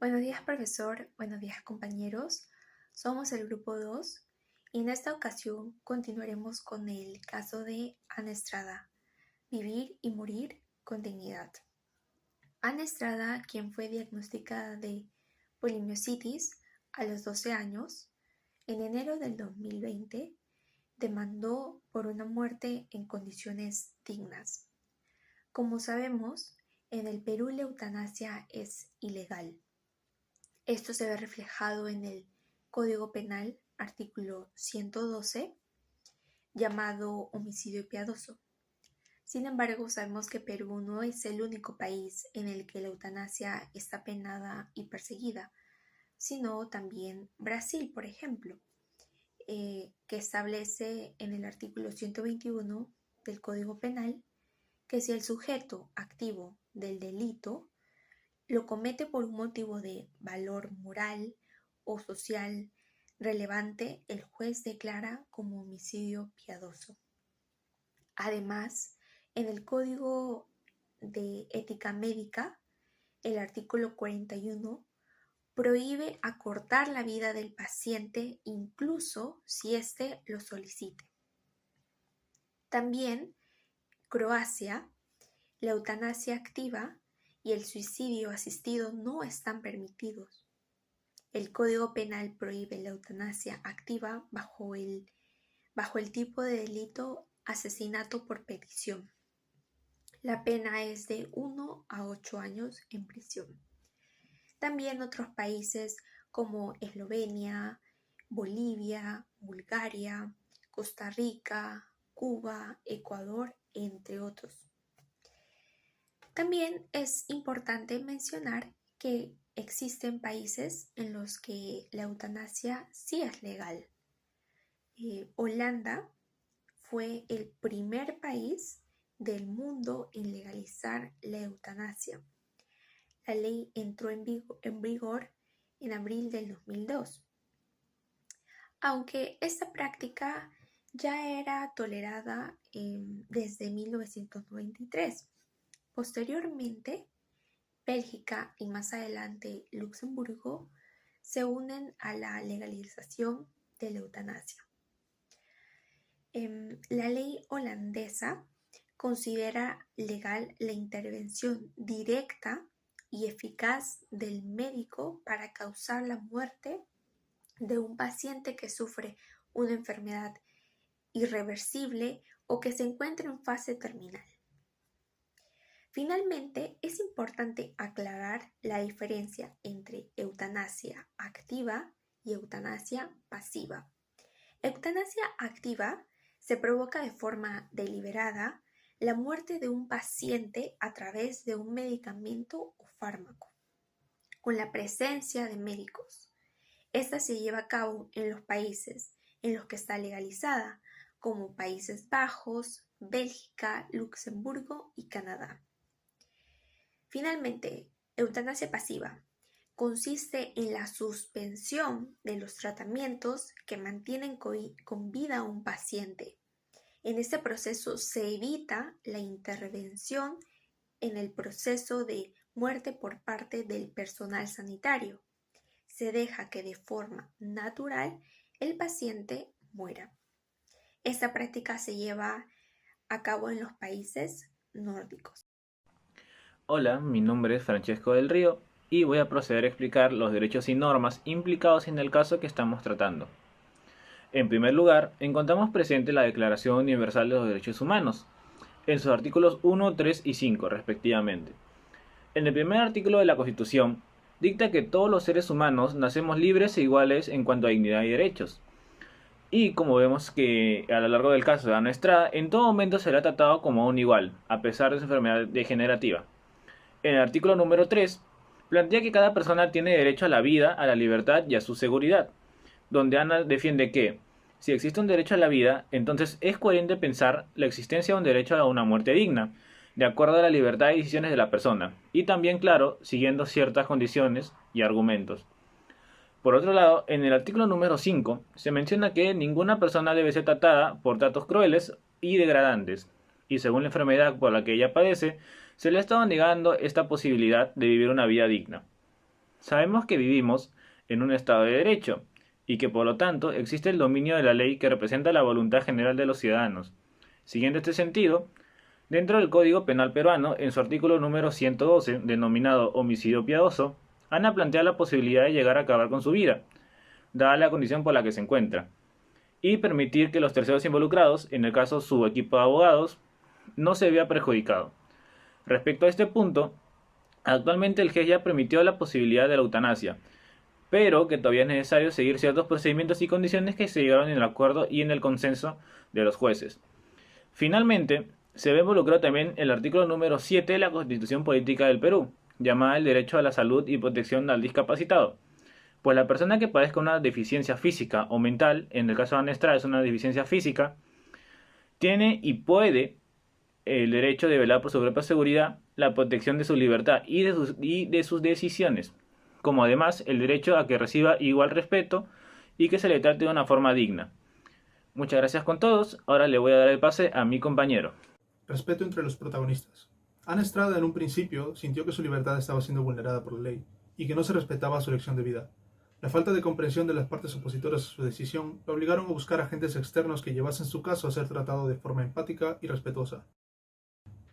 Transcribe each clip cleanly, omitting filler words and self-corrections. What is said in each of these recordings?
Buenos días, profesor. Buenos días, compañeros. Somos el grupo 2 y en esta ocasión continuaremos con el caso de Ana Estrada, Vivir y morir con dignidad. Ana Estrada, quien fue diagnosticada de polimiositis a los 12 años, en enero del 2020, demandó por una muerte en condiciones dignas. Como sabemos, en el Perú la eutanasia es ilegal. Esto se ve reflejado en el Código Penal, artículo 112, llamado homicidio piadoso. Sin embargo, sabemos que Perú no es el único país en el que la eutanasia está penada y perseguida, sino también Brasil, por ejemplo, que establece en el artículo 121 del Código Penal que si el sujeto activo del delito lo comete por un motivo de valor moral o social relevante, el juez declara como homicidio piadoso. Además, en el Código de Ética Médica, el artículo 41 prohíbe acortar la vida del paciente incluso si éste lo solicite. También, Croacia, la eutanasia activa y el suicidio asistido no están permitidos. El Código Penal prohíbe la eutanasia activa bajo el tipo de delito asesinato por petición. La pena es de 1 a 8 años en prisión. También otros países como Eslovenia, Bolivia, Bulgaria, Costa Rica, Cuba, Ecuador, entre otros. También es importante mencionar que existen países en los que la eutanasia sí es legal. Holanda fue el primer país del mundo en legalizar la eutanasia. La ley entró en vigor en abril del 2002. Aunque esta práctica ya era tolerada desde 1993. Posteriormente, Bélgica y más adelante Luxemburgo se unen a la legalización de la eutanasia. La ley holandesa considera legal la intervención directa y eficaz del médico para causar la muerte de un paciente que sufre una enfermedad irreversible o que se encuentra en fase terminal. Finalmente, es importante aclarar la diferencia entre eutanasia activa y eutanasia pasiva. Eutanasia activa se provoca de forma deliberada la muerte de un paciente a través de un medicamento o fármaco, con la presencia de médicos. Esta se lleva a cabo en los países en los que está legalizada, como Países Bajos, Bélgica, Luxemburgo y Canadá. Finalmente, eutanasia pasiva consiste en la suspensión de los tratamientos que mantienen con vida a un paciente. En este proceso se evita la intervención en el proceso de muerte por parte del personal sanitario. Se deja que de forma natural el paciente muera. Esta práctica se lleva a cabo en los países nórdicos. Hola, mi nombre es Francesco del Río y voy a proceder a explicar los derechos y normas implicados en el caso que estamos tratando. En primer lugar, encontramos presente la Declaración Universal de los Derechos Humanos, en sus artículos 1, 3 y 5 respectivamente. En el primer artículo de la Constitución, dicta que todos los seres humanos nacemos libres e iguales en cuanto a dignidad y derechos. Y como vemos que a lo largo del caso de Ana Estrada, en todo momento será tratado como un igual, a pesar de su enfermedad degenerativa. En el artículo número 3, plantea que cada persona tiene derecho a la vida, a la libertad y a su seguridad, donde Ana defiende que, si existe un derecho a la vida, entonces es coherente pensar la existencia de un derecho a una muerte digna, de acuerdo a la libertad y decisiones de la persona, y también, claro, siguiendo ciertas condiciones y argumentos. Por otro lado, en el artículo número 5, se menciona que ninguna persona debe ser tratada por tratos crueles y degradantes, y según la enfermedad por la que ella padece, se le ha estado negando esta posibilidad de vivir una vida digna. Sabemos que vivimos en un Estado de Derecho y que por lo tanto existe el dominio de la ley que representa la voluntad general de los ciudadanos. Siguiendo este sentido, dentro del Código Penal peruano, en su artículo número 112, denominado homicidio piadoso, Ana plantea la posibilidad de llegar a acabar con su vida, dada la condición por la que se encuentra, y permitir que los terceros involucrados, en el caso su equipo de abogados, no se vea perjudicado. Respecto a este punto, actualmente el GES ya permitió la posibilidad de la eutanasia, pero que todavía es necesario seguir ciertos procedimientos y condiciones que se llegaron en el acuerdo y en el consenso de los jueces. Finalmente, se ve involucrado también el artículo número 7 de la Constitución Política del Perú, llamada el derecho a la salud y protección al discapacitado. Pues la persona que padezca una deficiencia física o mental, en el caso de Ana Estrada es una deficiencia física, tiene y puede el derecho de velar por su propia seguridad, la protección de su libertad y de sus decisiones, como además el derecho a que reciba igual respeto y que se le trate de una forma digna. Muchas gracias con todos, ahora le voy a dar el pase a mi compañero. Respeto entre los protagonistas. Ana Estrada en un principio sintió que su libertad estaba siendo vulnerada por la ley y que no se respetaba su elección de vida. La falta de comprensión de las partes opositoras a su decisión la obligaron a buscar agentes externos que llevasen su caso a ser tratado de forma empática y respetuosa.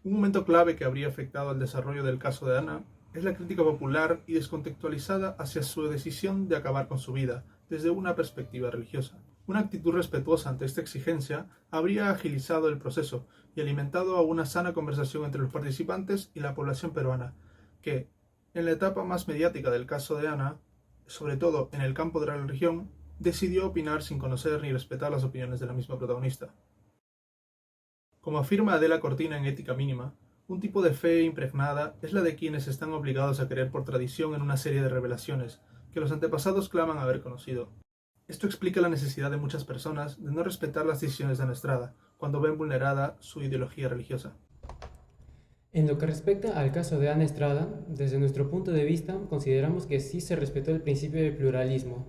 Un momento clave que habría afectado al desarrollo del caso de Ana es la crítica popular y descontextualizada hacia su decisión de acabar con su vida desde una perspectiva religiosa. Una actitud respetuosa ante esta exigencia habría agilizado el proceso y alimentado a una sana conversación entre los participantes y la población peruana, que, en la etapa más mediática del caso de Ana, sobre todo en el campo de la religión, decidió opinar sin conocer ni respetar las opiniones de la misma protagonista. Como afirma Adela Cortina en Ética Mínima, un tipo de fe impregnada es la de quienes están obligados a creer por tradición en una serie de revelaciones que los antepasados claman haber conocido. Esto explica la necesidad de muchas personas de no respetar las decisiones de Ana Estrada cuando ven vulnerada su ideología religiosa. En lo que respecta al caso de Ana Estrada, desde nuestro punto de vista consideramos que sí se respetó el principio del pluralismo,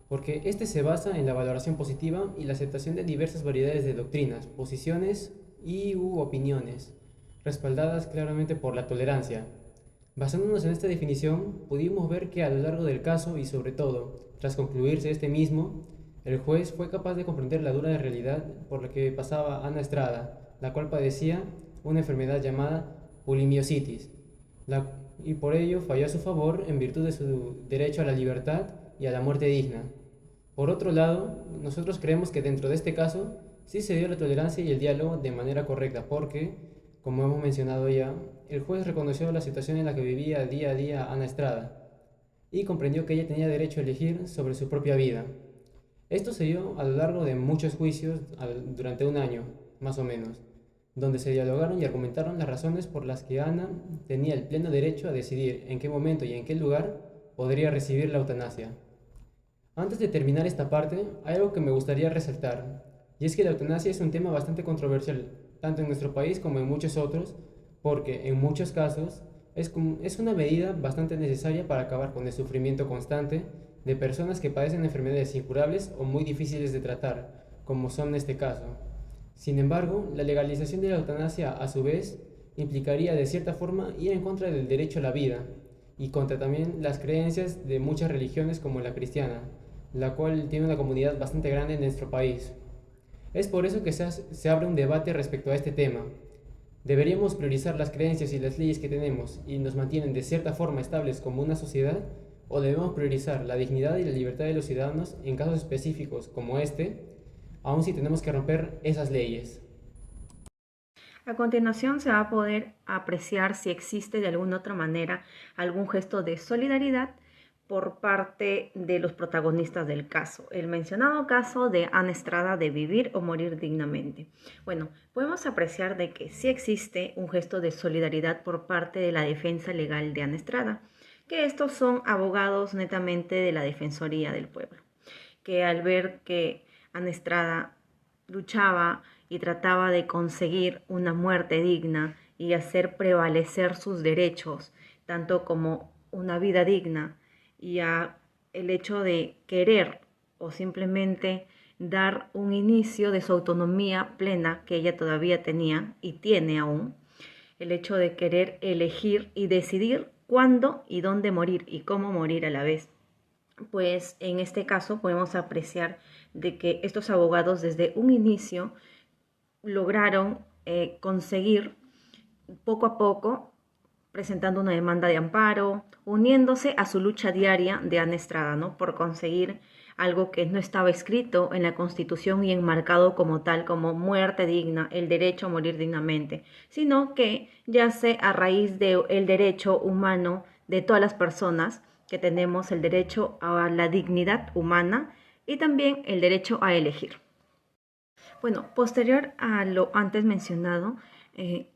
porque este se basa en la valoración positiva y la aceptación de diversas variedades de doctrinas, posiciones u opiniones, respaldadas claramente por la tolerancia. Basándonos en esta definición, pudimos ver que a lo largo del caso y sobre todo, tras concluirse este mismo, el juez fue capaz de comprender la dura realidad por la que pasaba Ana Estrada, la cual padecía una enfermedad llamada polimiositis, y por ello falló a su favor en virtud de su derecho a la libertad y a la muerte digna. Por otro lado, nosotros creemos que dentro de este caso sí se dio la tolerancia y el diálogo de manera correcta porque, como hemos mencionado ya, el juez reconoció la situación en la que vivía día a día Ana Estrada y comprendió que ella tenía derecho a elegir sobre su propia vida. Esto se dio a lo largo de muchos juicios durante un año, más o menos, donde se dialogaron y argumentaron las razones por las que Ana tenía el pleno derecho a decidir en qué momento y en qué lugar podría recibir la eutanasia. Antes de terminar esta parte, hay algo que me gustaría resaltar, y es que la eutanasia es un tema bastante controversial, tanto en nuestro país como en muchos otros, porque en muchos casos es una medida bastante necesaria para acabar con el sufrimiento constante de personas que padecen enfermedades incurables o muy difíciles de tratar, como son en este caso. Sin embargo, la legalización de la eutanasia, a su vez, implicaría de cierta forma ir en contra del derecho a la vida y contra también las creencias de muchas religiones como la cristiana, la cual tiene una comunidad bastante grande en nuestro país. Es por eso que se abre un debate respecto a este tema. ¿Deberíamos priorizar las creencias y las leyes que tenemos y nos mantienen de cierta forma estables como una sociedad? ¿O debemos priorizar la dignidad y la libertad de los ciudadanos en casos específicos como este, aun si tenemos que romper esas leyes? A continuación se va a poder apreciar si existe de alguna otra manera algún gesto de solidaridad por parte de los protagonistas del caso, el mencionado caso de Ana Estrada de vivir o morir dignamente. Bueno, podemos apreciar de que sí existe un gesto de solidaridad por parte de la defensa legal de Ana Estrada, que estos son abogados netamente de la Defensoría del Pueblo, que al ver que Ana Estrada luchaba y trataba de conseguir una muerte digna y hacer prevalecer sus derechos, tanto como una vida digna, y el hecho de querer o simplemente dar un inicio de su autonomía plena que ella todavía tenía y tiene aún, el hecho de querer elegir y decidir cuándo y dónde morir y cómo morir a la vez. Pues en este caso podemos apreciar de que estos abogados desde un inicio lograron conseguir poco a poco, presentando una demanda de amparo, uniéndose a su lucha diaria de Ana Estrada, ¿no? Por conseguir algo que no estaba escrito en la Constitución y enmarcado como tal, como muerte digna, el derecho a morir dignamente, sino que yace a raíz del derecho humano de todas las personas, que tenemos el derecho a la dignidad humana y también el derecho a elegir. Bueno, posterior a lo antes mencionado,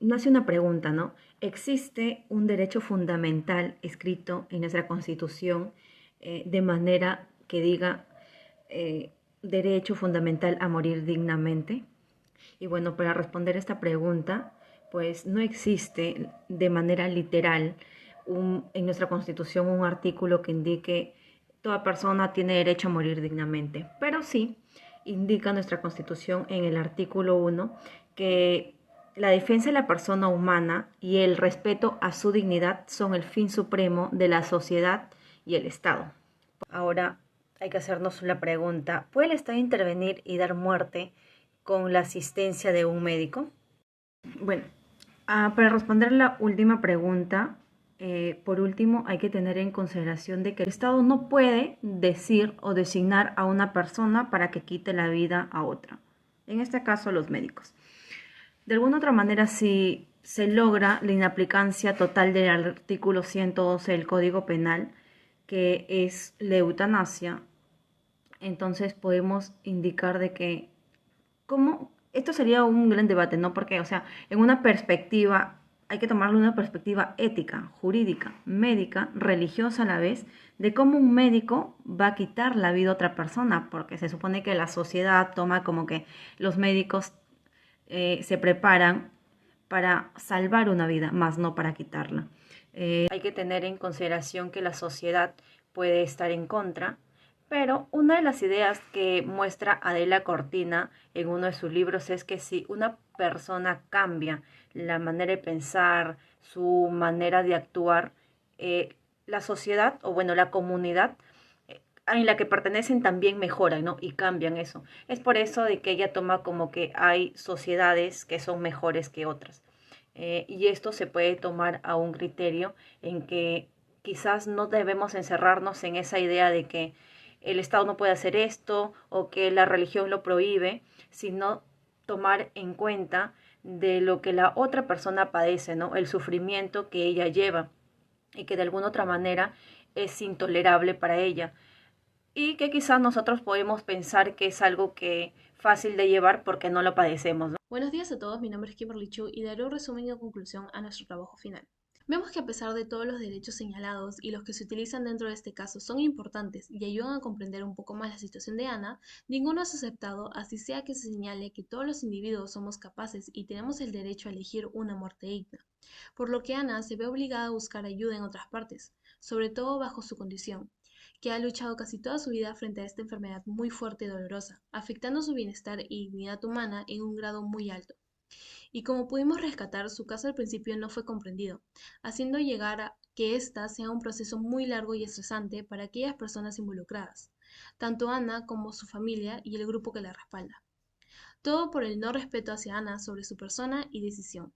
nace una pregunta, ¿no? ¿Existe un derecho fundamental escrito en nuestra Constitución de manera que diga derecho fundamental a morir dignamente? Y bueno, para responder esta pregunta, pues no existe de manera literal en nuestra Constitución un artículo que indique toda persona tiene derecho a morir dignamente, pero sí indica nuestra Constitución en el artículo 1 que la defensa de la persona humana y el respeto a su dignidad son el fin supremo de la sociedad y el Estado. Ahora hay que hacernos la pregunta, ¿puede el Estado intervenir y dar muerte con la asistencia de un médico? Bueno, para responder la última pregunta, por último hay que tener en consideración de que el Estado no puede decir o designar a una persona para que quite la vida a otra, en este caso los médicos. De alguna otra manera, si se logra la inaplicancia total del artículo 112 del Código Penal, que es la eutanasia, entonces podemos indicar de que esto sería un gran debate, ¿no? Porque, o sea, en una perspectiva, hay que tomarlo una perspectiva ética, jurídica, médica, religiosa a la vez, de cómo un médico va a quitar la vida a otra persona, porque se supone que la sociedad toma como que los médicos se preparan para salvar una vida, más no para quitarla. Hay que tener en consideración que la sociedad puede estar en contra, pero una de las ideas que muestra Adela Cortina en uno de sus libros es que si una persona cambia la manera de pensar, su manera de actuar, la sociedad o bueno, la comunidad en la que pertenecen también mejoran, ¿no? Y cambian eso. Es por eso de que ella toma como que hay sociedades que son mejores que otras. Y esto se puede tomar a un criterio en que quizás no debemos encerrarnos en esa idea de que el Estado no puede hacer esto o que la religión lo prohíbe, sino tomar en cuenta de lo que la otra persona padece, ¿no? El sufrimiento que ella lleva y que de alguna otra manera es intolerable para ella y que quizás nosotros podemos pensar que es algo que fácil de llevar porque no lo padecemos, ¿no? Buenos días a todos, mi nombre es Kimberly Chu y daré un resumen y conclusión a nuestro trabajo final. Vemos que a pesar de todos los derechos señalados y los que se utilizan dentro de este caso son importantes y ayudan a comprender un poco más la situación de Ana, ninguno es aceptado, así sea que se señale que todos los individuos somos capaces y tenemos el derecho a elegir una muerte digna, por lo que Ana se ve obligada a buscar ayuda en otras partes, sobre todo bajo su condición, que ha luchado casi toda su vida frente a esta enfermedad muy fuerte y dolorosa, afectando su bienestar y dignidad humana en un grado muy alto. Y como pudimos rescatar, su caso al principio no fue comprendido, haciendo llegar a que ésta sea un proceso muy largo y estresante para aquellas personas involucradas, tanto Ana como su familia y el grupo que la respalda. Todo por el no respeto hacia Ana sobre su persona y decisión.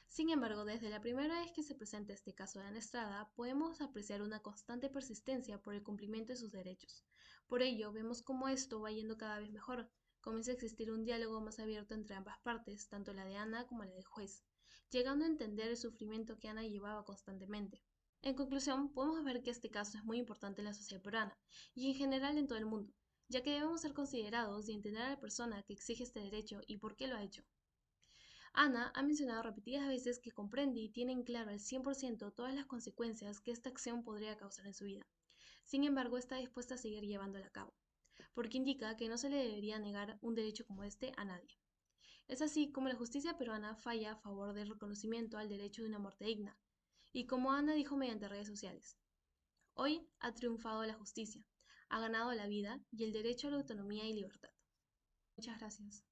Sin embargo, desde la primera vez que se presenta este caso de Ana Estrada, podemos apreciar una constante persistencia por el cumplimiento de sus derechos. Por ello, vemos cómo esto va yendo cada vez mejor. Comienza a existir un diálogo más abierto entre ambas partes, tanto la de Ana como la del juez, llegando a entender el sufrimiento que Ana llevaba constantemente. En conclusión, podemos ver que este caso es muy importante en la sociedad peruana y en general en todo el mundo, ya que debemos ser considerados y entender a la persona que exige este derecho y por qué lo ha hecho. Ana ha mencionado repetidas veces que comprende y tiene en claro al 100% todas las consecuencias que esta acción podría causar en su vida. Sin embargo, está dispuesta a seguir llevándola a cabo, porque indica que no se le debería negar un derecho como este a nadie. Es así como la justicia peruana falla a favor del reconocimiento al derecho de una muerte digna, y como Ana dijo mediante redes sociales, hoy ha triunfado la justicia, ha ganado la vida y el derecho a la autonomía y libertad. Muchas gracias.